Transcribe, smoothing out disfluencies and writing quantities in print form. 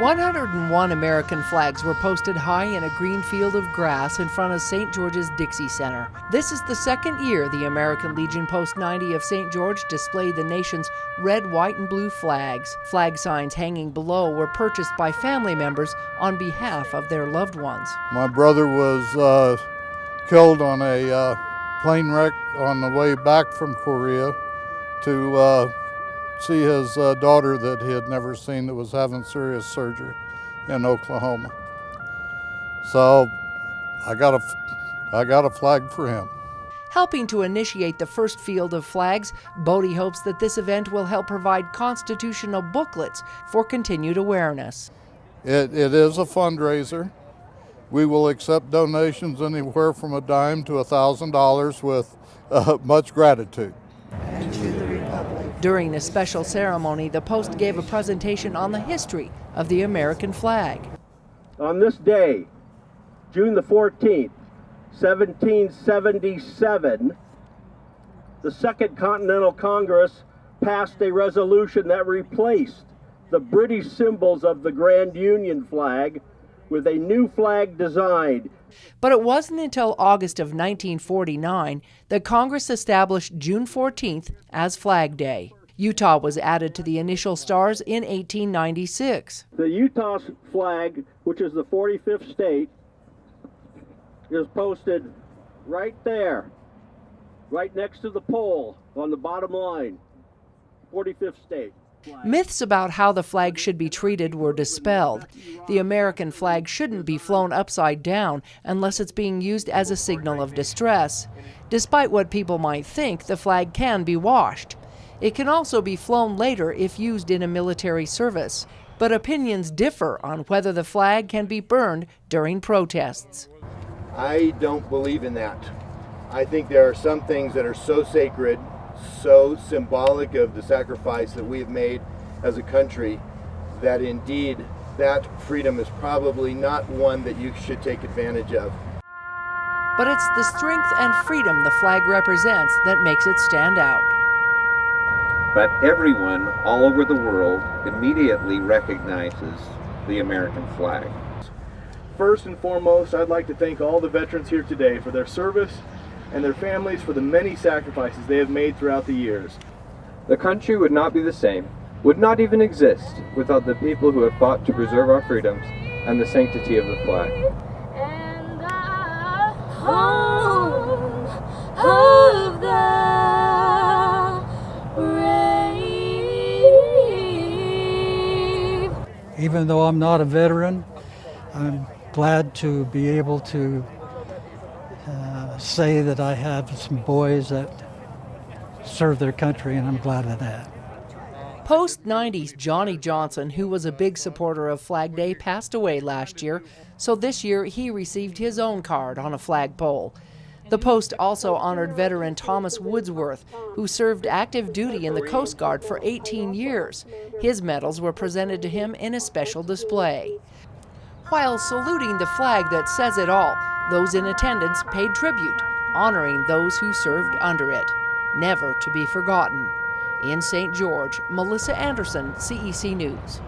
101 American flags were posted high in a green field of grass in front of St. George's Dixie Center. This is the second year the American Legion Post 90 of St. George displayed the nation's red, white, and blue flags. Flag signs hanging below were purchased by family members on behalf of their loved ones. My brother was killed on a plane wreck on the way back from Korea to see his daughter that he had never seen that was having serious surgery in Oklahoma. So I got a flag for him. Helping to initiate the first field of flags, Bodie hopes that this event will help provide constitutional booklets for continued awareness. It is a fundraiser. We will accept donations anywhere from a dime to $1,000 with much gratitude. And to the Republic. During the special ceremony, the Post gave a presentation on the history of the American flag. On this day, June the 14th, 1777, the Second Continental Congress passed a resolution that replaced the British symbols of the Grand Union flag with a new flag design. But it wasn't until August of 1949 that Congress established June 14th as Flag Day. Utah was added to the initial stars in 1896. The Utah flag, which is the 45th state, is posted right there, right next to the pole on the bottom line, 45th state. Myths about how the flag should be treated were dispelled. The American flag shouldn't be flown upside down unless it's being used as a signal of distress. Despite what people might think, the flag can be washed. It can also be flown later if used in a military service. But opinions differ on whether the flag can be burned during protests. I don't believe in that. I think there are some things that are so sacred, so symbolic of the sacrifice that we have made as a country, that indeed that freedom is probably not one that you should take advantage of. But it's the strength and freedom the flag represents that makes it stand out. But everyone all over the world immediately recognizes the American flag. First and foremost, I'd like to thank all the veterans here today for their service and their families for the many sacrifices they have made throughout the years. The country would not be the same, would not even exist, without the people who have fought to preserve our freedoms and the sanctity of the flag. And the home of the brave. Even though I'm not a veteran, I'm glad to be able to say that I have some boys that serve their country, and I'm glad of that. Post-90s Johnny Johnson, who was a big supporter of Flag Day, passed away last year, so this year he received his own card on a flagpole. The Post also honored veteran Thomas Woodsworth, who served active duty in the Coast Guard for 18 years. His medals were presented to him in a special display. While saluting the flag that says it all, those in attendance paid tribute, honoring those who served under it. Never to be forgotten. In St. George, Melissa Anderson, CEC News.